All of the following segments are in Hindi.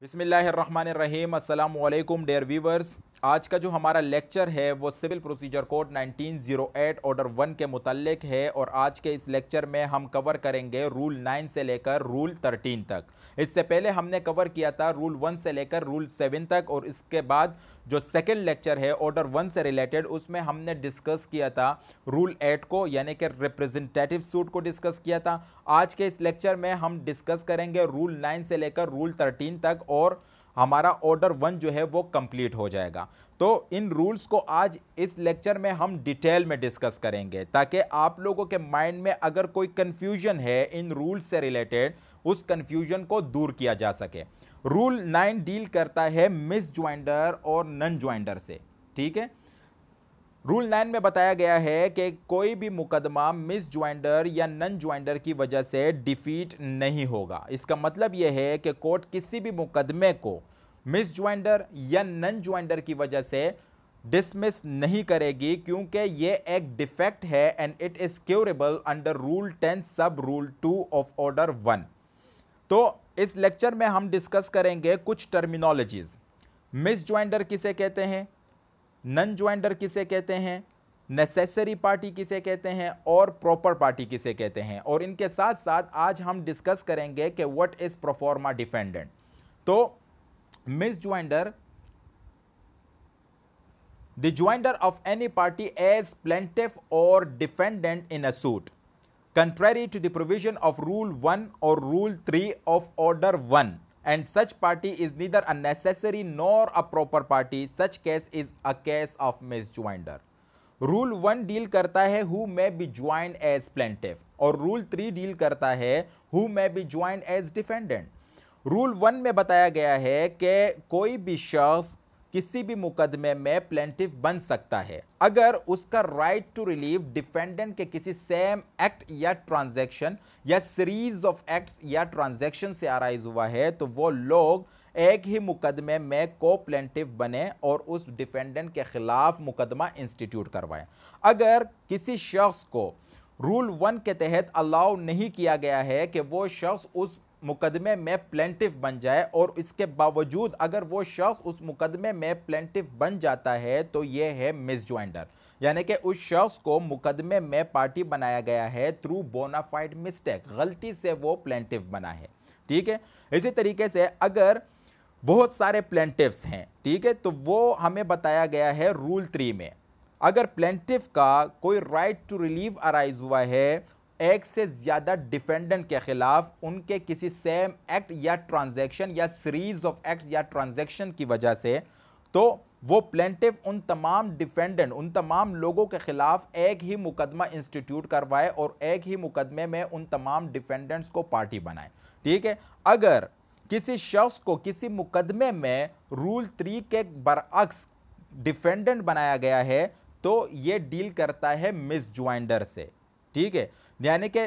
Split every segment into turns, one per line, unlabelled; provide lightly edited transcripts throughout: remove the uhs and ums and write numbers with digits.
बिस्मिल्लाहिर्रहमानिर्रहीम अस्सलामु अलैकुम डियर व्यूवर्स। आज का जो हमारा लेक्चर है वो सिविल प्रोसीजर कोड 1908 ऑर्डर 1 के मुताल्लिक है और आज के इस लेक्चर में हम कवर करेंगे रूल 9 से लेकर रूल 13 तक। इससे पहले हमने कवर किया था रूल 1 से लेकर रूल 7 तक और इसके बाद जो सेकंड लेक्चर है ऑर्डर 1 से रिलेटेड उसमें हमने डिस्कस किया था रूल 8 को, यानी कि रिप्रेजेंटेटिव सूट को डिस्कस किया था। आज के इस लेक्चर में हम डिस्कस करेंगे रूल 9 से लेकर रूल 13 तक और हमारा ऑर्डर 1 जो है वो कंप्लीट हो जाएगा। तो इन रूल्स को आज इस लेक्चर में हम डिटेल में डिस्कस करेंगे ताकि आप लोगों के माइंड में अगर कोई कंफ्यूजन है इन रूल्स से रिलेटेड उस कंफ्यूजन को दूर किया जा सके। रूल 9 डील करता है मिस ज्वाइंडर और नन ज्वाइंडर से, ठीक है। रूल 9 में बताया गया है कि कोई भी मुकदमा मिस ज्वाइंडर या नन ज्वाइंडर की वजह से डिफीट नहीं होगा। इसका मतलब यह है कि कोर्ट किसी भी मुकदमे को मिस ज्वाइंडर या नन ज्वाइंडर की वजह से डिसमिस नहीं करेगी क्योंकि यह एक डिफेक्ट है and it is curable under rule 10 सब रूल 2 ऑफ ऑर्डर 1। तो इस लेक्चर में हम डिस्कस करेंगे कुछ टर्मिनोलॉजीज। मिस ज्वाइंडर किसे कहते हैं, नन ज्वाइंडर किसे कहते हैं, नेसेसरी पार्टी किसे कहते हैं और प्रॉपर पार्टी किसे कहते हैं, और इनके साथ साथ आज हम डिस्कस करेंगे कि व्हाट इज प्रोफॉर्मा डिफेंडेंट। तो misjoinder, the joinder of any party as plaintiff और defendant in a suit contrary to the provision of rule 1 or rule 3 of order 1, and such party is neither a necessary nor a proper party. Such case is a case of misjoinder. Rule 1 deal करता है who may be joined as plaintiff और rule 3 डील करता है who may be joined as defendant. Rule 1 में बताया गया है कि कोई भी शख्स किसी भी मुकदमे में प्लेंटिफ बन सकता है अगर उसका राइट टू रिलीव डिफेंडेंट के किसी सेम एक्ट या ट्रांजैक्शन या सीरीज ऑफ एक्ट्स या ट्रांजैक्शन से अराइज हुआ है, तो वो लोग एक ही मुकदमे में को प्लेंटिफ बने और उस डिफेंडेंट के खिलाफ मुकदमा इंस्टीट्यूट करवाएं। अगर किसी शख्स को रूल 1 के तहत अलाउ नहीं किया गया है कि वो शख्स उस मुकदमे में प्लेंटिफ बन जाए और इसके बावजूद अगर वो शख्स उस मुकदमे में प्लेंटिफ बन जाता है तो यह है मिस ज्वाइंडर, यानी कि उस शख्स को मुकदमे में पार्टी बनाया गया है थ्रू बोनाफाइड मिस्टेक, गलती से वो प्लेंटिफ बना है, ठीक है। इसी तरीके से अगर बहुत सारे प्लेंटिफ्स हैं, ठीक है, तो वो हमें बताया गया है रूल 3 में अगर प्लेंटिफ का कोई राइट टू रिलीव अराइज हुआ है एक से ज्यादा डिफेंडेंट के खिलाफ उनके किसी सेम एक्ट या ट्रांजैक्शन या सीरीज ऑफ एक्ट्स या ट्रांजैक्शन की वजह से, तो वो प्लेंटिफ उन तमाम डिफेंडेंट, उन तमाम लोगों के खिलाफ एक ही मुकदमा इंस्टीट्यूट करवाए और एक ही मुकदमे में उन तमाम डिफेंडेंट्स को पार्टी बनाए, ठीक है। अगर किसी शख्स को किसी मुकदमे में रूल 3 के बरअक्स डिफेंडेंट बनाया गया है तो ये डील करता है मिस ज्वाइंडर से, ठीक है। यानी कि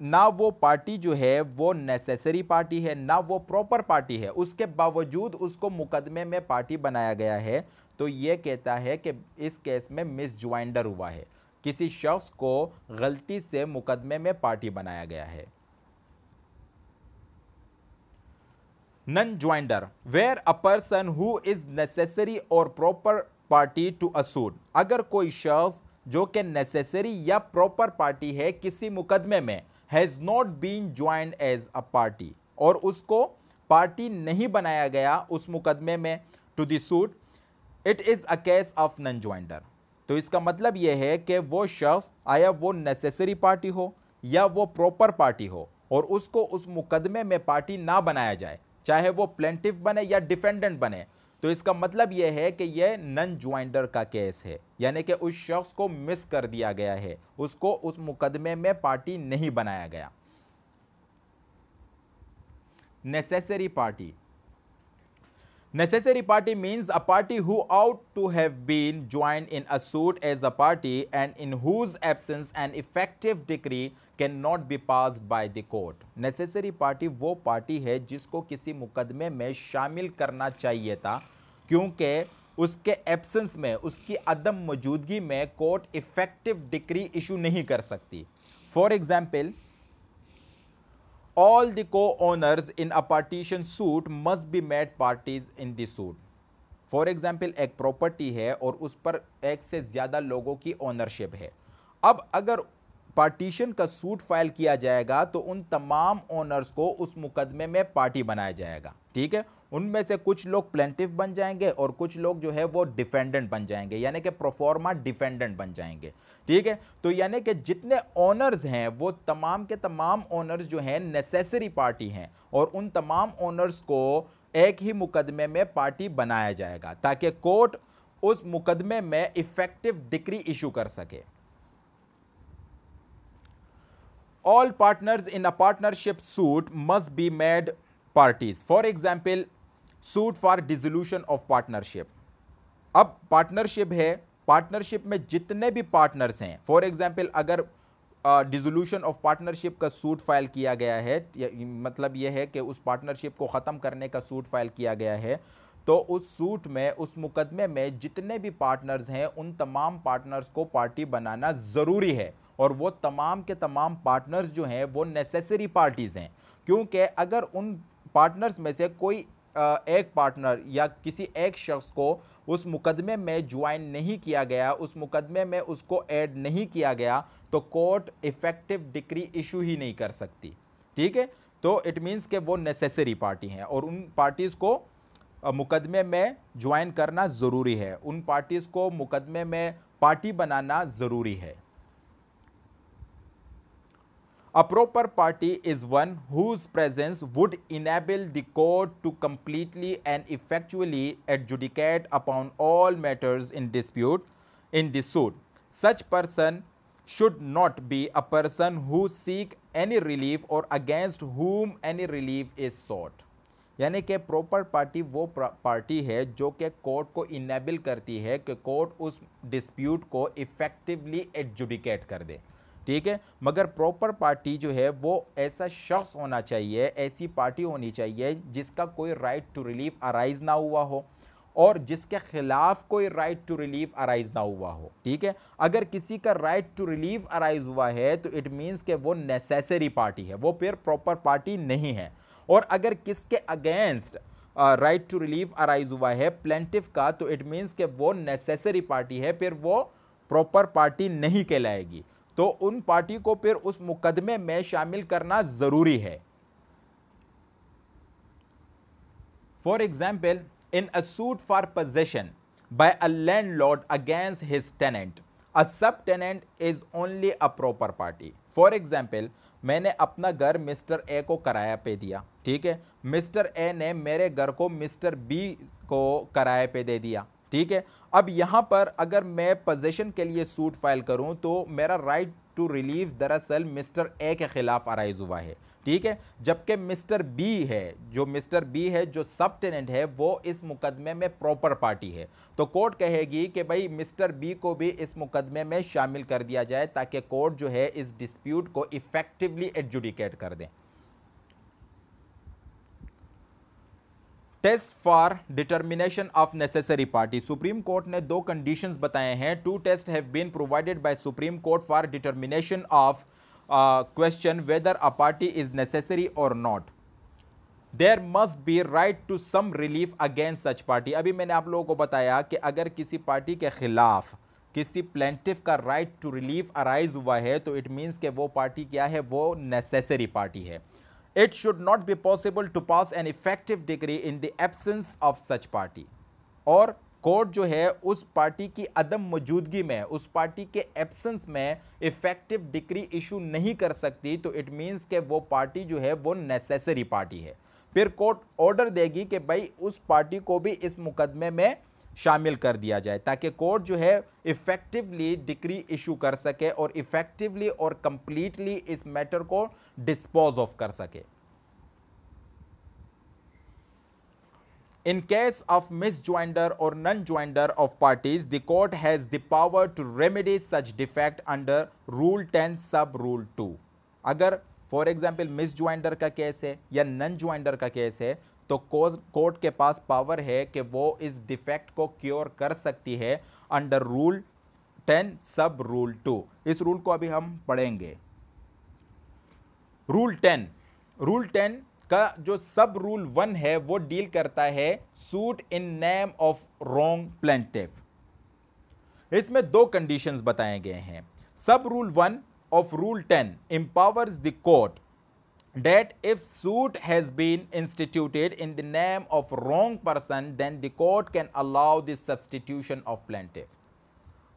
ना वो पार्टी जो है वो नेसेसरी पार्टी है ना वो प्रॉपर पार्टी है, उसके बावजूद उसको मुकदमे में पार्टी बनाया गया है, तो ये कहता है कि इस केस में मिस ज्वाइंडर हुआ है, किसी शख्स को गलती से मुकदमे में पार्टी बनाया गया है। Nonjoinder, where a person who is necessary और proper party to a suit, अगर कोई शख्स जो कि नेसेसरी या प्रॉपर पार्टी है किसी मुकदमे में has not been joined as a party और उसको पार्टी नहीं बनाया गया उस मुकदमे में to the suit, it is a case of nonjoinder. तो इसका मतलब यह है कि वो शख्स आया वो नेसेसरी पार्टी हो या वो प्रॉपर पार्टी हो और उसको उस मुकदमे में पार्टी ना बनाया जाए, चाहे वो प्लेंटिफ बने या डिफेंडेंट बने, तो इसका मतलब यह है कि यह नन ज्वाइंडर का केस है, यानी कि उस शख्स को मिस कर दिया गया है, उसको उस मुकदमे में पार्टी नहीं बनाया गया। Necessary party, necessary party means a party who ought to have been joined in a suit as a party and in whose absence an effective decree cannot be passed by the court. necessary party वो पार्टी है जिसको किसी मुकदमे में शामिल करना चाहिए था क्योंकि उसके एब्सेंस में, उसकी अदम मौजूदगी में कोर्ट इफेक्टिव डिक्री इशू नहीं कर सकती। For example, All the co-owners in a partition suit must be made parties in the suit. For example एक प्रॉपर्टी है और उस पर एक से ज़्यादा लोगों की ओनरशिप है। अब अगर पार्टीशन का सूट फाइल किया जाएगा तो उन तमाम ओनर्स को उस मुकदमे में पार्टी बनाया जाएगा। ठीक है, उनमें से कुछ लोग प्लेंटिफ बन जाएंगे और कुछ लोग जो है वो डिफेंडेंट बन जाएंगे, यानी कि प्रोफॉर्मा डिफेंडेंट बन जाएंगे। ठीक है, तो यानी कि जितने ओनर्स हैं वो तमाम के तमाम ओनर्स जो हैं नेसेसरी पार्टी हैं और उन तमाम ओनर्स को एक ही मुकदमे में पार्टी बनाया जाएगा ताकि कोर्ट उस मुकदमे में इफेक्टिव डिक्री इशू कर सके। All partners in a partnership suit must be made parties. For example, suit for dissolution of partnership. अब पार्टनरशिप है, पार्टनरशिप में जितने भी पार्टनर्स हैं, फॉर एग्जाम्पल अगर डिसोल्यूशन ऑफ पार्टनरशिप का सूट फाइल किया गया है, मतलब यह है कि उस पार्टनरशिप को ख़त्म करने का सूट फाइल किया गया है, तो उस सूट में, उस मुकदमे में जितने भी पार्टनर्स हैं उन तमाम पार्टनर्स को पार्टी बनाना ज़रूरी है और वो तमाम के तमाम पार्टनर्स जो हैं वो नेसेसरी पार्टीज़ हैं, क्योंकि अगर उन पार्टनर्स में से कोई एक पार्टनर या किसी एक शख्स को उस मुकदमे में ज्वाइन नहीं किया गया, उस मुकदमे में उसको ऐड नहीं किया गया, तो कोर्ट इफेक्टिव डिक्री इशू ही नहीं कर सकती। ठीक है, तो इट मीन्स कि वो नेसेसरी पार्टी हैं और उन पार्टीज़ को मुकदमे में ज्वाइन करना ज़रूरी है, उन पार्टीज़ को मुकदमे में पार्टी बनाना ज़रूरी है। A proper party is one whose presence would enable the court to completely and effectually adjudicate upon all matters in dispute in the suit. Such person should not be a person who seek any relief or against whom any relief is sought. यानी कि प्रॉपर पार्टी वो पार्टी है जो कि कोर्ट को इनेबल करती है कि कोर्ट उस डिस्प्यूट को इफेक्टिवली एडजुडिकेट कर दे। ठीक है, मगर प्रॉपर पार्टी जो है वो ऐसा शख्स होना चाहिए, ऐसी पार्टी होनी चाहिए जिसका कोई राइट टू रिलीफ अराइज ना हुआ हो और जिसके खिलाफ कोई राइट टू रिलीफ अराइज ना हुआ हो। ठीक है, अगर किसी का राइट टू रिलीफ अराइज हुआ है तो इट मीन्स कि वो नेसेसरी पार्टी है, वो फिर प्रॉपर पार्टी नहीं है। और अगर किसके against right to relief arise हुआ है प्लेंटिफ का, तो इट मीन्स कि वो नेसेसरी पार्टी है, फिर वो प्रॉपर पार्टी नहीं कहलाएगी। तो उन पार्टी को फिर उस मुकदमे में शामिल करना जरूरी है। For example, in a suit for possession by a landlord against his tenant, a sub tenant is only a proper party. For example, मैंने अपना घर मिस्टर ए को किराया पे दिया। ठीक है, मिस्टर ए ने मेरे घर को मिस्टर बी को किराए पे दे दिया। ठीक है, अब यहाँ पर अगर मैं पोजेशन के लिए सूट फाइल करूँ तो मेरा राइट टू रिलीफ दरअसल मिस्टर ए के खिलाफ अराइज हुआ है। ठीक है, जबकि मिस्टर बी है जो सब टेनेंट है वो इस मुकदमे में प्रॉपर पार्टी है, तो कोर्ट कहेगी कि भाई मिस्टर बी को भी इस मुकदमे में शामिल कर दिया जाए ताकि कोर्ट जो है इस डिस्प्यूट को इफेक्टिवली एडजुडिकेट कर दें। Test for determination of necessary party, Supreme Court ने दो कंडीशंस बताए हैं। Two test have been provided by Supreme Court for determination of question whether a party is necessary और not. There must be right to some relief against such party. अभी मैंने आप लोगों को बताया कि अगर किसी पार्टी के खिलाफ किसी प्लेंटिफ का राइट टू रिलीफ अराइज हुआ है तो इट मीन्स कि वो पार्टी क्या है, वो नेसेसरी पार्टी है। It should not be possible to pass an effective decree in the absence of such party. और कोर्ट जो है उस पार्टी की अदम मौजूदगी में, उस पार्टी के एब्सेंस में इफेक्टिव डिक्री इशू नहीं कर सकती, तो इट मीन्स कि वो पार्टी जो है वो नेसेसरी पार्टी है। फिर कोर्ट ऑर्डर देगी कि भाई उस पार्टी को भी इस मुकदमे में शामिल कर दिया जाए ताकि कोर्ट जो है इफेक्टिवली डिक्री इशू कर सके और इफेक्टिवली और कंप्लीटली इस मैटर को डिस्पोज ऑफ कर सके। In case of misjoinder or non-joinder of parties, the court has the power to remedy such defect under Rule 10 Sub Rule 2. अगर फॉर एग्जाम्पल मिसज्वाइंडर का केस है या नॉन ज्वाइंडर का केस है तो कोर्ट के पास पावर है कि वो इस डिफेक्ट को क्योर कर सकती है अंडर रूल 10 सब रूल 2। इस रूल को अभी हम पढ़ेंगे। रूल 10, रूल 10 का जो सब रूल 1 है वो डील करता है suit in name of wrong plaintiff. इसमें दो कंडीशंस बताए गए हैं। सब rule 1 of rule 10 empowers the court that if suit has been instituted in the name of wrong person, then the court can allow the substitution of plaintiff.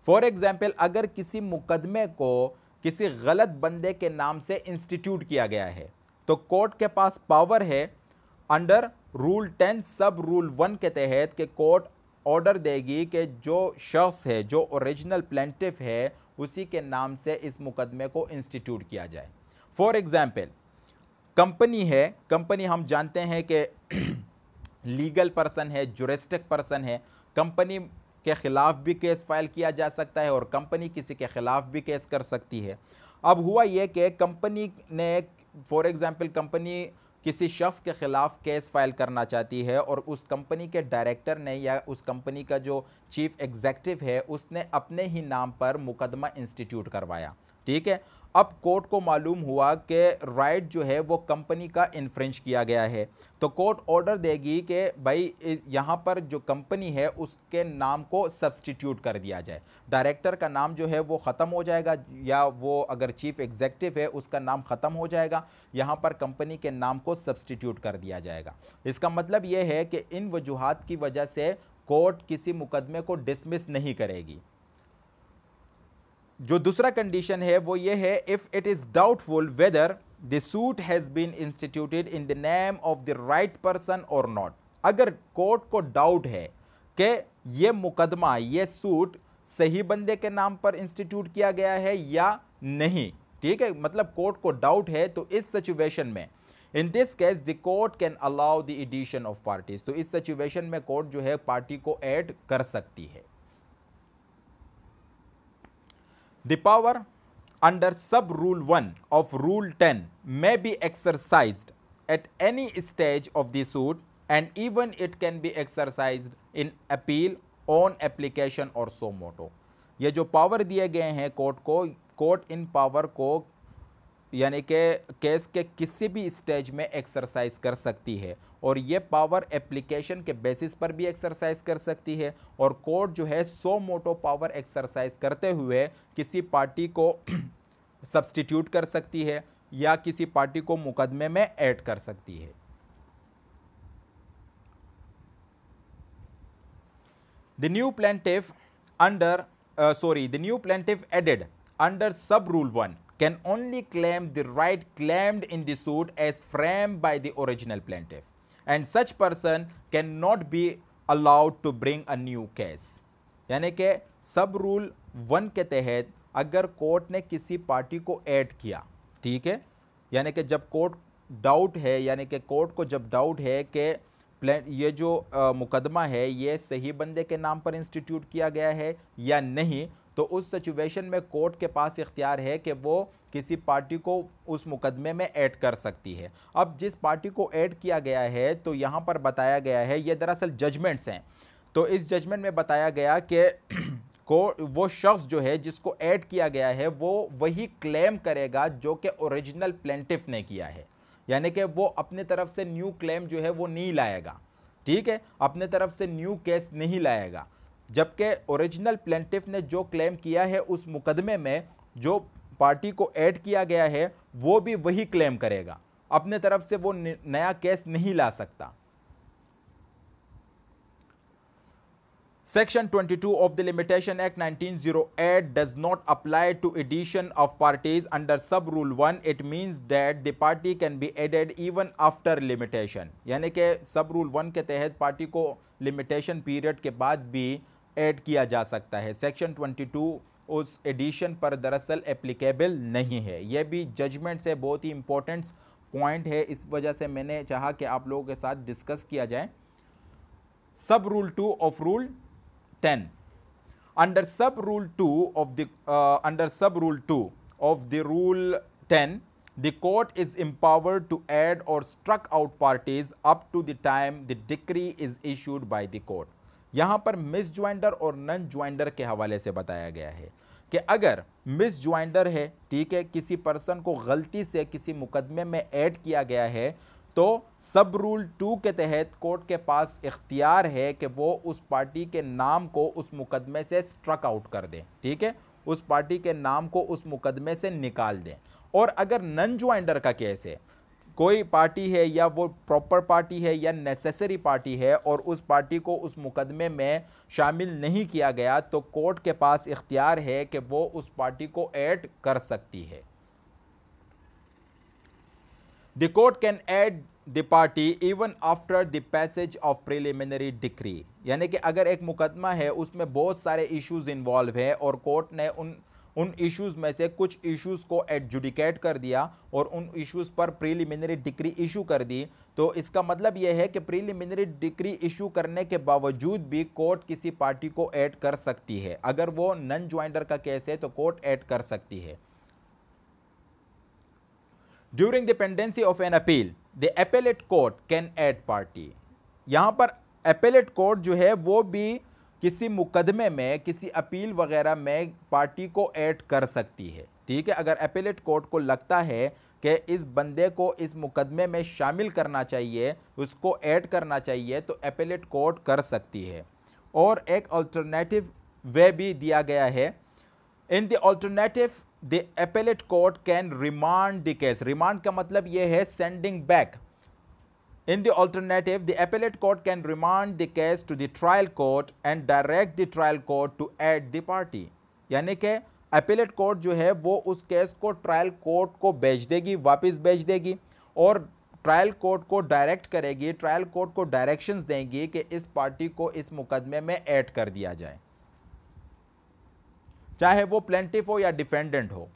For example, अगर किसी मुकदमे को किसी गलत बंदे के नाम से इंस्टीट्यूट किया गया है तो कोर्ट के पास पावर है अंडर रूल 10 सब रूल 1 के तहत कि कोर्ट ऑर्डर देगी कि जो शख्स है, जो ओरिजिनल प्लेंटिफ है, उसी के नाम से इस मुकदमे को इंस्टीट्यूट किया जाए। फॉर एग्जाम्पल, कंपनी है, कंपनी हम जानते हैं कि लीगल पर्सन है, जुरिस्टिक पर्सन है, कंपनी के ख़िलाफ़ भी केस फाइल किया जा सकता है और कंपनी किसी के ख़िलाफ़ भी केस कर सकती है। अब हुआ यह कि कंपनी ने, फॉर एग्ज़ाम्पल, कंपनी किसी शख्स के ख़िलाफ़ केस फाइल करना चाहती है और उस कंपनी के डायरेक्टर ने या उस कंपनी का जो चीफ एग्जीक्यूटिव है उसने अपने ही नाम पर मुकदमा इंस्टीट्यूट करवाया। ठीक है, अब कोर्ट को मालूम हुआ कि राइट जो है वो कंपनी का इन्फ्रिंज किया गया है, तो कोर्ट ऑर्डर देगी कि भाई यहाँ पर जो कंपनी है उसके नाम को सब्स्टिट्यूट कर दिया जाए। डायरेक्टर का नाम जो है वो ख़त्म हो जाएगा, या वो अगर चीफ एग्जीक्यूटिव है उसका नाम ख़त्म हो जाएगा, यहाँ पर कंपनी के नाम को सब्स्टिट्यूट कर दिया जाएगा। इसका मतलब ये है कि इन वजूहात की वजह से कोर्ट किसी मुकदमे को डिसमिस नहीं करेगी। जो दूसरा कंडीशन है वो ये है, if it is doubtful whether the suit has been instituted in the name of the right person और नॉट। अगर कोर्ट को डाउट है कि ये मुकदमा, ये सूट सही बंदे के नाम पर इंस्टीट्यूट किया गया है या नहीं, ठीक है, मतलब कोर्ट को डाउट है, तो इस सिचुएशन में in this case the court can allow the addition of parties. तो इस सिचुएशन में कोर्ट जो है पार्टी को ऐड कर सकती है। The power under sub rule 1 of rule 10 may be exercised at any stage of the suit, and even it can be exercised in appeal on application or suo motu। ये जो पावर दिए गए हैं कोर्ट को, कोर्ट इन पावर को यानी कि केस के किसी भी स्टेज में एक्सरसाइज कर सकती है, और ये पावर एप्लीकेशन के बेसिस पर भी एक्सरसाइज कर सकती है, और कोर्ट जो है सो मोटो पावर एक्सरसाइज करते हुए किसी पार्टी को सब्स्टिट्यूट कर सकती है या किसी पार्टी को मुकदमे में ऐड कर सकती है। The new plaintiff added under sub rule 1 can only claim the right claimed in the suit as framed by the original plaintiff, and such person cannot be allowed to bring a new case। यानी कि सब रूल 1 के तहत अगर कोर्ट ने किसी पार्टी को ऐड किया, ठीक है, यानी कि जब कोर्ट डाउट है, यानी कि कोर्ट को जब डाउट है कि ये जो मुकदमा है ये सही बंदे के नाम पर इंस्टीट्यूट किया गया है या नहीं, तो उस सिचुएशन में कोर्ट के पास इख्तियार है कि वो किसी पार्टी को उस मुकदमे में ऐड कर सकती है। अब जिस पार्टी को ऐड किया गया है, तो यहाँ पर बताया गया है, ये दरअसल जजमेंट्स हैं, तो इस जजमेंट में बताया गया कि वो शख्स जो है जिसको ऐड किया गया है वो वही क्लेम करेगा जो कि ओरिजिनल प्लेंटिफ ने किया है, यानी कि वो अपने तरफ से न्यू क्लेम जो है वो नहीं लाएगा, ठीक है, अपने तरफ से न्यू केस नहीं लाएगा, जबकि ओरिजिनल प्लेंटिफ ने जो क्लेम किया है उस मुकदमे में जो पार्टी को ऐड किया गया है वो भी वही क्लेम करेगा, अपने तरफ से वो नया केस नहीं ला सकता। Section 22 of the Limitation Act 1908 does not apply to addition of parties under sub rule 1। It means that the party can be added even after limitation। यानी कि सब रूल 1 के तहत पार्टी को लिमिटेशन पीरियड के बाद भी ऐड किया जा सकता है। सेक्शन 22 उस एडिशन पर दरअसल एप्लीकेबल नहीं है। यह भी जजमेंट से बहुत ही इंपॉर्टेंट पॉइंट है, इस वजह से मैंने चाहा कि आप लोगों के साथ डिस्कस किया जाए। सब rule 2 of rule 10 under sub rule 2 of the rule 10 the court is empowered to add or struck out parties up to the time the decree is issued by the court। यहां पर मिस ज्वाइंडर और नन ज्वाइंडर के हवाले से बताया गया है कि अगर मिस ज्वाइंडर है, ठीक है, किसी पर्सन को गलती से किसी मुकदमे में ऐड किया गया है, तो सब रूल 2 के तहत कोर्ट के पास इख्तियार है कि वो उस पार्टी के नाम को उस मुकदमे से स्ट्रक आउट कर दें, ठीक है, उस पार्टी के नाम को उस मुकदमे से निकाल दें। और अगर नन ज्वाइंडर का केस है, कोई पार्टी है या वो प्रॉपर पार्टी है या नेसेसरी पार्टी है और उस पार्टी को उस मुकदमे में शामिल नहीं किया गया, तो कोर्ट के पास इख्तियार है कि वो उस पार्टी को ऐड कर सकती है। The court can add the party even after the passage of preliminary decree, यानी कि अगर एक मुकदमा है उसमें बहुत सारे इश्यूज इन्वॉल्व है और कोर्ट ने उन इश्यूज में से कुछ इश्यूज को एडजुडिकेट कर दिया और उन इश्यूज पर प्रीलिमिनरी डिक्री इशू कर दी, तो इसका मतलब यह है कि प्रीलिमिनरी डिक्री इशू करने के बावजूद भी कोर्ट किसी पार्टी को ऐड कर सकती है। अगर वो नन ज्वाइंडर का केस है तो कोर्ट ऐड कर सकती है। During the pendency of an appeal the appellate court can add party. यहां पर एपेलेट कोर्ट जो है वो भी किसी मुकदमे में, किसी अपील वगैरह में पार्टी को ऐड कर सकती है, ठीक है। अगर एपेलेट कोर्ट को लगता है कि इस बंदे को इस मुकदमे में शामिल करना चाहिए, उसको ऐड करना चाहिए, तो एपेलेट कोर्ट कर सकती है। और एक अल्टरनेटिव वे भी दिया गया है। In the alternative the appellate court can remand the case. Remand का मतलब यह है sending back. In the alternative, the appellate court can remand the case to the trial court and direct the trial court to add the party। यानी कि appellate court जो है वो उस केस को ट्रायल कोर्ट को भेज देगी, वापस भेज देगी और ट्रायल कोर्ट को डायरेक्ट करेगी, ट्रायल कोर्ट को डायरेक्शंस देंगी कि इस पार्टी को इस मुकदमे में ऐड कर दिया जाए, चाहे वो प्लेंटिफ हो या डिफेंडेंट हो।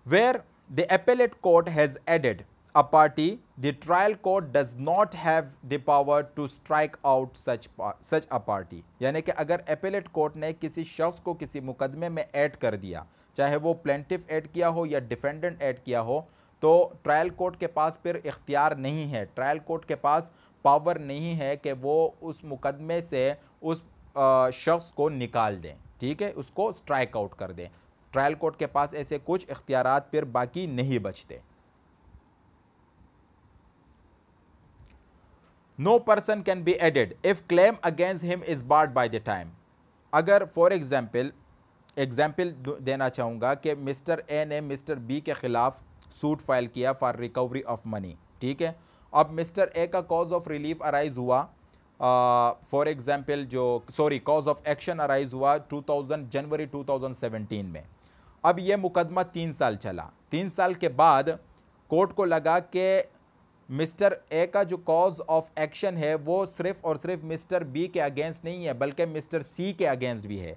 Where the appellate court has added a party, the trial court does not have the power to strike out such a party। यानी कि अगर एपेलेट कोर्ट ने किसी शख्स को किसी मुकदमे में ऐड कर दिया, चाहे वो प्लेंटिफ ऐड किया हो या डिफेंडेंट ऐड किया हो, तो ट्रायल कोर्ट के पास फिर इख्तियार नहीं है, ट्रायल कोर्ट के पास पावर नहीं है कि वो उस मुकदमे से उस शख्स को निकाल दें, ठीक है, उसको स्ट्राइक आउट कर दें। ट्रायल कोर्ट के पास ऐसे कुछ इख्तियारात फिर बाकी नहीं बचते। No person can be added if claim against him is barred by the time। अगर फॉर एग्जाम्पल देना चाहूँगा कि मिस्टर ए ने मिस्टर बी के खिलाफ सूट फाइल किया फॉर रिकवरी ऑफ मनी, ठीक है। अब मिस्टर ए का कॉज ऑफ रिलीफ अराइज हुआ, for example cause of action arise हुआ जनवरी 2017 में। अब ये मुकदमा 3 साल चला। 3 साल के बाद कोर्ट को लगा कि मिस्टर ए का जो कॉज ऑफ एक्शन है वो सिर्फ और सिर्फ मिस्टर बी के अगेंस्ट नहीं है बल्कि मिस्टर सी के अगेंस्ट भी है।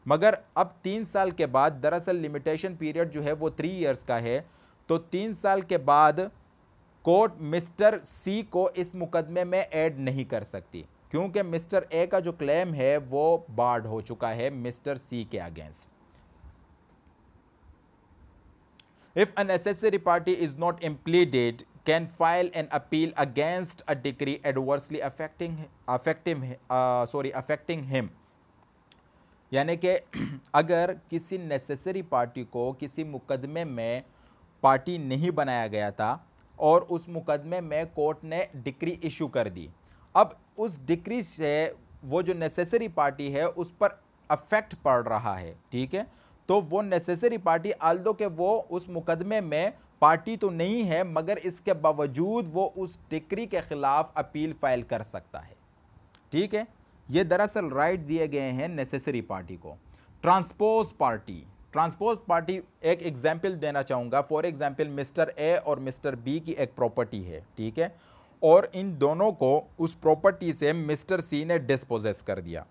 मगर अब 3 साल के बाद, दरअसल लिमिटेशन पीरियड जो है वो 3 इयर्स का है, तो 3 साल के बाद कोर्ट मिस्टर सी को इस मुकदमे में ऐड नहीं कर सकती, क्योंकि मिस्टर ए का जो क्लेम है वो बार्ड हो चुका है मिस्टर सी के against. If a necessary party is not impleaded, can file an appeal against a decree adversely affecting him। यानी कि अगर किसी नेसेसरी पार्टी को किसी मुकदमे में पार्टी नहीं बनाया गया था और उस मुकदमे में कोर्ट ने डिक्री इशू कर दी, अब उस डिक्री से वो जो नेसेसरी पार्टी है उस पर अफेक्ट पड़ रहा है, ठीक है, तो वो नेसेसरी पार्टी आल्दो के वो उस मुकदमे में पार्टी तो नहीं है, मगर इसके बावजूद वो उस डिक्री के खिलाफ अपील फाइल कर सकता है, ठीक है। ये दरअसल राइट दिए गए हैं नेसेसरी पार्टी को। ट्रांसपोज पार्टी एक एग्जाम्पल देना चाहूँगा। फॉर एग्जाम्पल मिस्टर ए और मिस्टर बी की एक प्रॉपर्टी है, ठीक है, और इन दोनों को उस प्रॉपर्टी से मिस्टर सी ने डिस्पोजेस कर दिया।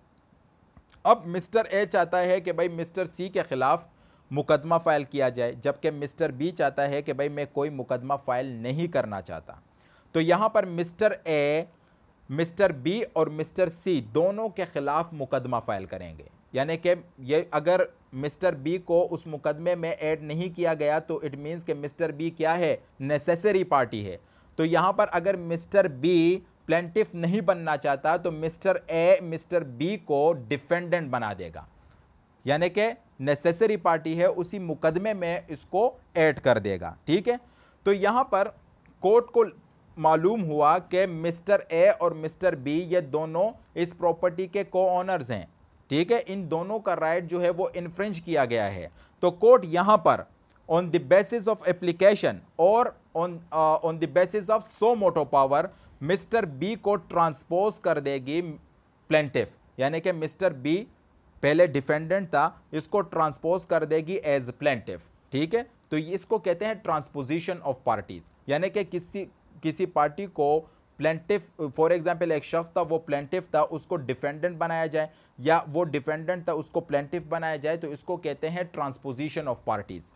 अब मिस्टर ए चाहता है कि भाई मिस्टर सी के खिलाफ मुकदमा फ़ाइल किया जाए, जबकि मिस्टर बी चाहता है कि भाई मैं कोई मुकदमा फ़ाइल नहीं करना चाहता। तो यहाँ पर मिस्टर ए, मिस्टर बी और मिस्टर सी दोनों के खिलाफ मुकदमा फ़ाइल करेंगे। यानी कि ये अगर मिस्टर बी को उस मुकदमे में ऐड नहीं किया गया तो इट मीन्स कि मिस्टर बी क्या है, नेसेसरी पार्टी है। तो यहाँ पर अगर मिस्टर बी प्लेंटिफ नहीं बनना चाहता तो मिस्टर ए मिस्टर बी को डिफेंडेंट बना देगा। यानी कि नेसेसरी पार्टी है, उसी मुकदमे में इसको ऐड कर देगा। ठीक है, तो यहां पर कोर्ट को मालूम हुआ कि मिस्टर ए और मिस्टर बी ये दोनों इस प्रॉपर्टी के को ऑनर्स हैं। ठीक है, इन दोनों का राइट जो है वो इन्फ्रिंज किया गया है। तो कोर्ट यहां पर on the basis of application और on the basis of suo motu power mister B को ट्रांसपोज कर देगी प्लेंटिफ, यानी कि मिस्टर बी पहले डिफेंडेंट था, इसको ट्रांसपोज कर देगी एज प्लेंटिफ। ठीक है, तो इसको कहते हैं ट्रांसपोजिशन ऑफ पार्टीज, यानी कि किसी पार्टी को प्लेंटिफ, फॉर एग्जांपल एक शख्स था वो प्लेंटिफ था, उसको डिफेंडेंट बनाया जाए, या वो डिफेंडेंट था उसको प्लेंटिफ बनाया जाए, तो इसको कहते हैं transposition of parties.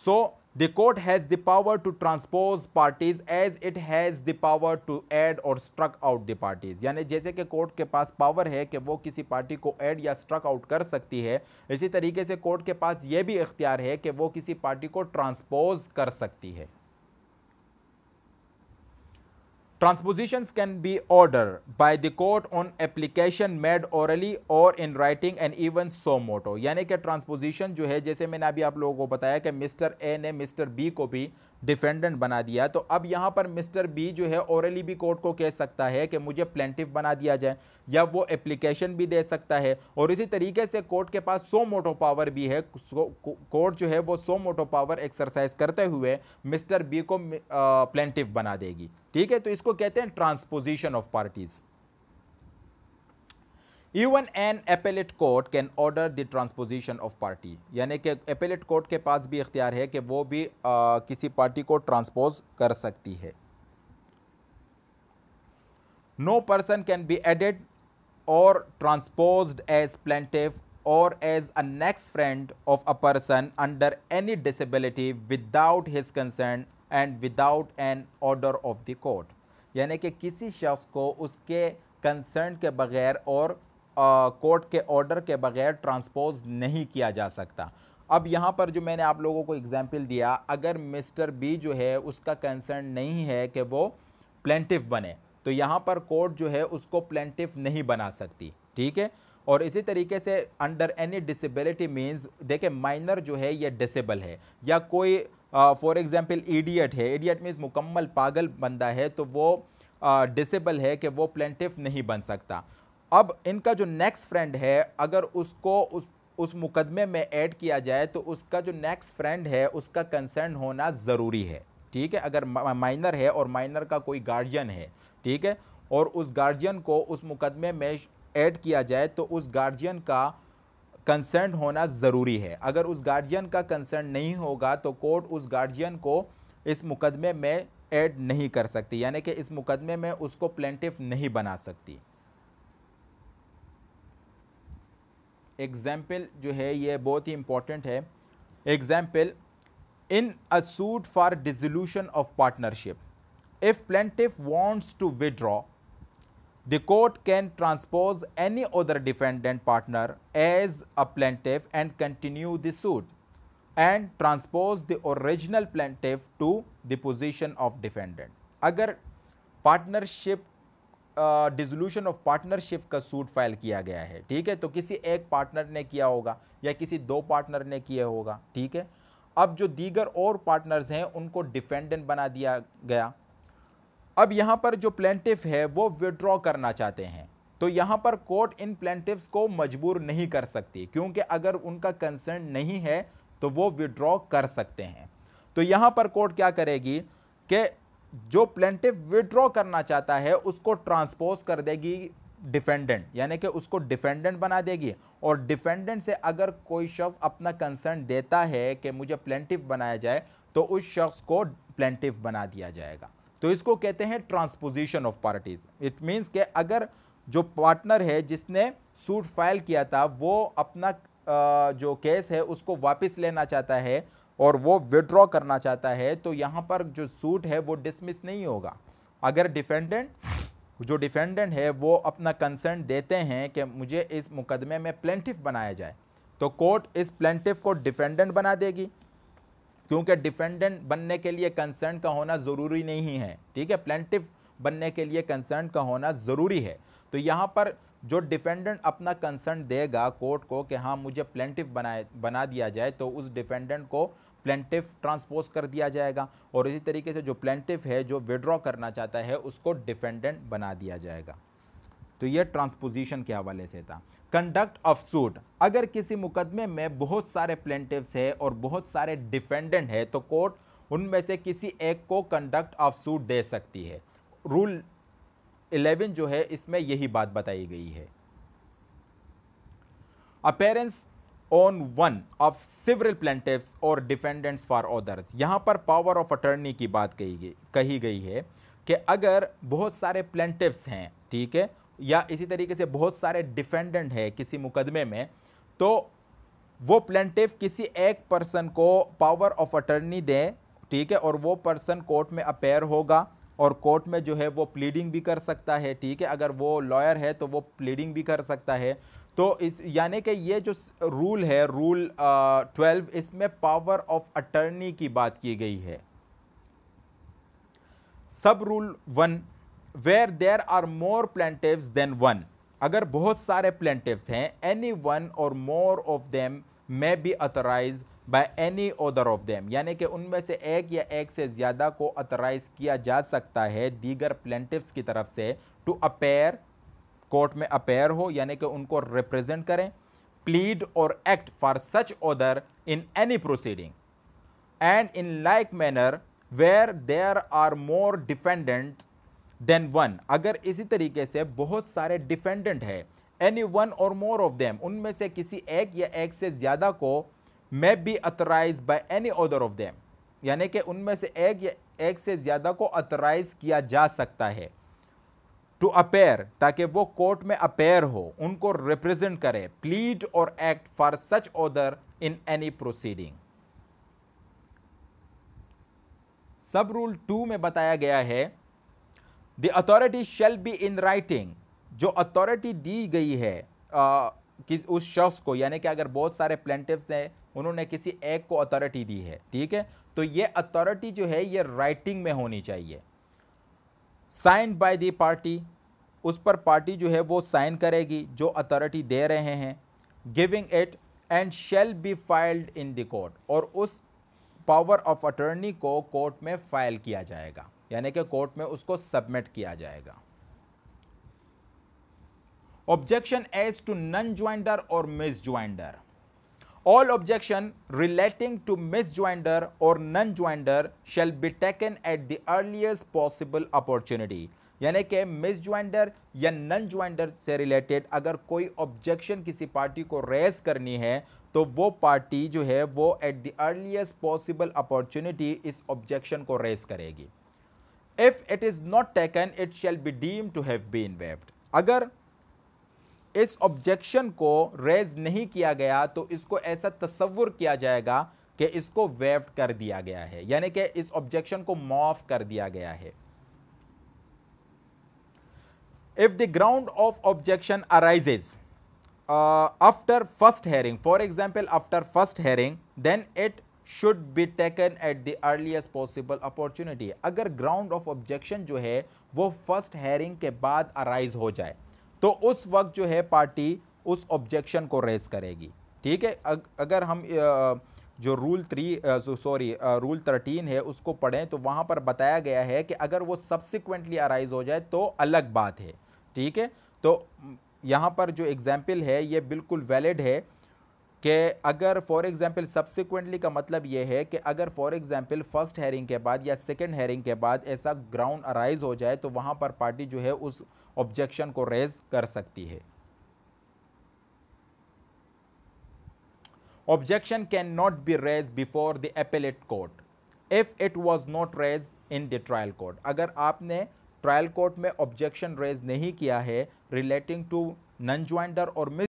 So the court has the power to transpose parties as it has the power to add or struck out the parties। यानी जैसे कि कोर्ट के पास पावर है कि वो किसी पार्टी को ऐड या स्ट्रक आउट कर सकती है, इसी तरीके से कोर्ट के पास ये भी इख्तियार है कि वो किसी पार्टी को ट्रांसपोज कर सकती है। Transpositions can be ordered by the court on application made orally or in writing and even so moto। यानी कि ट्रांसपोजिशन जो है, जैसे मैंने अभी आप लोगों को बताया कि मिस्टर ए ने मिस्टर बी को भी डिफेंडेंट बना दिया, तो अब यहाँ पर मिस्टर बी जो है ओरली भी कोर्ट को कह सकता है कि मुझे प्लेंटिफ बना दिया जाए, या वो एप्लीकेशन भी दे सकता है। और इसी तरीके से कोर्ट के पास सो मोटो पावर भी है, कोर्ट जो है वो सो मोटो पावर एक्सरसाइज करते हुए मिस्टर बी को प्लेंटिफ बना देगी। ठीक है, तो इसको कहते हैं transposition of parties. Even an appellate court can order the transposition of party, यानी कि appellate court के पास भी इख्तियार है कि वो भी किसी पार्टी को ट्रांसपोज कर सकती है। No person can be added or transposed as plaintiff or as a next friend of a person under any disability without his consent and without an order of the court। यानी कि किसी शख्स को उसके कंसर्न के बगैर और कोर्ट के ऑर्डर के बगैर ट्रांसपोज नहीं किया जा सकता। अब यहाँ पर जो मैंने आप लोगों को एग्जांपल दिया, अगर मिस्टर बी जो है उसका कंसर्न नहीं है कि वो प्लेंटिफ बने, तो यहाँ पर कोर्ट जो है उसको प्लेंटिफ नहीं बना सकती। ठीक है, और इसी तरीके से अंडर एनी डिसेबिलिटी मीन्स, देखें माइनर जो है ये डिसेबल है, या कोई फॉर एग्जांपल इडियट है, इडियट मीन्स मुकम्मल पागल बंदा है, तो वो डिसेबल है कि वो प्लेंटिफ नहीं बन सकता। अब इनका जो नेक्स्ट फ्रेंड है, अगर उसको उस मुकदमे में ऐड किया जाए तो उसका जो नेक्स्ट फ्रेंड है उसका कंसर्न होना ज़रूरी है। ठीक है, अगर माइनर है और माइनर का कोई गार्जियन है, ठीक है, और उस गार्जियन को उस मुकदमे में ऐड किया जाए तो उस गार्जियन का कंसर्न होना ज़रूरी है। अगर उस गार्जियन का कंसर्न नहीं होगा तो कोर्ट उस गार्जियन को इस मुकदमे में ऐड नहीं कर सकती, यानी कि इस मुकदमे में उसको प्लेंटिफ नहीं बना सकती। एग्जाम्पल जो है ये बहुत ही इंपॉर्टेंट है। Example, in a suit for dissolution of partnership, if plaintiff wants to withdraw, the court can transpose any other defendant partner as a plaintiff and continue the suit and transpose the original plaintiff to the position of defendant. अगर पार्टनरशिप डिसोल्यूशन ऑफ पार्टनरशिप का सूट फाइल किया गया है, ठीक है, तो किसी एक पार्टनर ने किया होगा या किसी दो पार्टनर ने किया होगा। ठीक है, अब जो दीगर और पार्टनर्स हैं उनको डिफेंडेंट बना दिया गया। अब यहाँ पर जो प्लेंटिफ है वो विड्रॉ करना चाहते हैं, तो यहाँ पर कोर्ट इन प्लेंटिफ्स को मजबूर नहीं कर सकती, क्योंकि अगर उनका कंसर्न नहीं है तो वो विड्रॉ कर सकते हैं। तो यहाँ पर कोर्ट क्या करेगी कि जो प्लेंटिफ विड्रॉ करना चाहता है उसको ट्रांसपोज कर देगी डिफेंडेंट, यानी कि उसको डिफेंडेंट बना देगी, और डिफेंडेंट से अगर कोई शख्स अपना कंसर्न देता है कि मुझे प्लेंटिफ बनाया जाए तो उस शख्स को प्लेंटिफ बना दिया जाएगा। तो इसको कहते हैं transposition of parties. It means कि अगर जो पार्टनर है जिसने सूट फाइल किया था वो अपना जो केस है उसको वापस लेना चाहता है और वो विड्रॉ करना चाहता है, तो यहाँ पर जो सूट है वो डिसमिस नहीं होगा। अगर जो डिफेंडेंट है वो अपना कंसर्न देते हैं कि मुझे इस मुकदमे में प्लेंटिफ बनाया जाए, तो कोर्ट इस प्लेंटिफ को डिफेंडेंट बना देगी, क्योंकि डिफेंडेंट बनने के लिए कंसर्न का होना ज़रूरी नहीं है। ठीक है, प्लेंटिफ बनने के लिए कंसर्न का होना ज़रूरी है। तो यहाँ पर जो डिफेंडेंट अपना कंसर्न देगा कोर्ट को कि हाँ मुझे प्लेंटिफ बना दिया जाए, तो उस डिफेंडेंट को प्लेंटिफ ट्रांसपोज कर दिया जाएगा, और इसी तरीके से जो प्लेंटिफ है जो विड्रॉ करना चाहता है उसको डिफेंडेंट बना दिया जाएगा। तो यह ट्रांसपोजिशन के हवाले से था। कंडक्ट ऑफ सूट, अगर किसी मुकदमे में बहुत सारे प्लेंटिफ्स है और बहुत सारे डिफेंडेंट है तो कोर्ट उनमें से किसी एक को कंडक्ट ऑफ सूट दे सकती है। रूल 11 जो है इसमें यही बात बताई गई है। Appearance on one of civil plaintiffs और डिफेंडेंट्स फॉर अदर्स, यहां पर पावर ऑफ अटर्नी की बात कही गई है कि अगर बहुत सारे प्लेंटिफ्स हैं, ठीक है, या इसी तरीके से बहुत सारे डिफेंडेंट है किसी मुकदमे में, तो वो प्लेंटिफ किसी एक पर्सन को पावर ऑफ अटर्नी दे, ठीक है, और वो पर्सन कोर्ट में अपेयर होगा और कोर्ट में जो है वो प्लीडिंग भी कर सकता है, ठीक है, अगर वो लॉयर है तो वो प्लीडिंग भी कर सकता है। तो इस यानी कि ये जो रूल है, रूल 12, इसमें पावर ऑफ अटर्नी की बात की गई है। Sub rule 1, where there are more plaintiffs than one, अगर बहुत सारे प्लेंटिव्स हैं, एनी वन और more of them may be authorise by any other of them, यानी कि उनमें से एक या एक से ज़्यादा को ऑथराइज किया जा सकता है दीगर प्लेंटिव्स की तरफ से टू अपेयर, कोर्ट में अपेयर हो, यानी कि उनको रिप्रेजेंट करें, प्लीड और act for such order in any proceeding, and in like manner where there are more defendants than one, अगर इसी तरीके से बहुत सारे डिफेंडेंट है, एनी वन और मोर ऑफ देम, उनमें से किसी एक या एक से ज्यादा को may be authorise by any other of them, यानी कि उनमें से एक या एक से ज्यादा को ऑथराइज किया जा सकता है टू अपेयर, ताकि वो कोर्ट में अपेयर हो, उनको रिप्रेजेंट करे, प्लीड और act for such order in any proceeding. सब रूल 2 में बताया गया है the authority shall be in writing, जो अथॉरिटी दी गई है उस शख्स को, यानी कि अगर बहुत सारे प्लेंटिफ्स हैं उन्होंने किसी एक को अथॉरिटी दी है, ठीक है, तो ये अथॉरिटी जो है ये राइटिंग में होनी चाहिए, साइन बाय द पार्टी, उस पर पार्टी जो है वो साइन करेगी जो अथॉरिटी दे रहे हैं, giving it and shall be filed in the court, और उस पावर ऑफ अटर्नी को कोर्ट में फाइल किया जाएगा, यानी कि कोर्ट में उसको सबमिट किया जाएगा। Objection as to nonjoinder और misjoinder, all objection relating to misjoinder और nonjoinder shall be taken at the earliest possible opportunity, यानी कि मिस ज्वाइंडर या नन ज्वाइंडर से रिलेटेड अगर कोई ऑब्जेक्शन किसी पार्टी को रेज करनी है तो वो पार्टी जो है वो eight the earliest possible opportunity इस ऑब्जेक्शन को रेज करेगी। If it is not taken, it shall be deemed to have been waived. अगर इस ऑब्जेक्शन को रेज नहीं किया गया तो इसको ऐसा तस्वुर किया जाएगा कि इसको वेव्ड कर दिया गया है, यानी कि इस ऑब्जेक्शन को माफ कर दिया गया है। If the ground of objection arises after first hearing, for example after first hearing, then it should be taken at the earliest possible opportunity, अगर ग्राउंड ऑफ ऑब्जेक्शन जो है वो फर्स्ट हेयरिंग के बाद अराइज हो जाए तो उस वक्त जो है पार्टी उस ऑब्जेक्शन को रेज करेगी, ठीक है। अगर हम जो रूल 13 है उसको पढ़ें तो वहाँ पर बताया गया है कि अगर वो सब्सिक्वेंटली अराइज हो जाए तो अलग बात है, ठीक है। तो यहाँ पर जो एग्जाम्पल है ये बिल्कुल वैलिड है कि अगर फॉर एग्जांपल सब्सिक्वेंटली का मतलब ये है कि अगर फॉर एग्जांपल फर्स्ट हेयरिंग के बाद या सेकंड हेयरिंग के बाद ऐसा ग्राउंड अराइज हो जाए तो वहाँ पर पार्टी जो है उस ऑब्जेक्शन को रेज कर सकती है। Objection can not be raise before the appellate court if it was not raise in the trial court, अगर आपने ट्रायल कोर्ट में ऑब्जेक्शन रेज नहीं किया है रिलेटिंग टू नन ज्वाइंडर और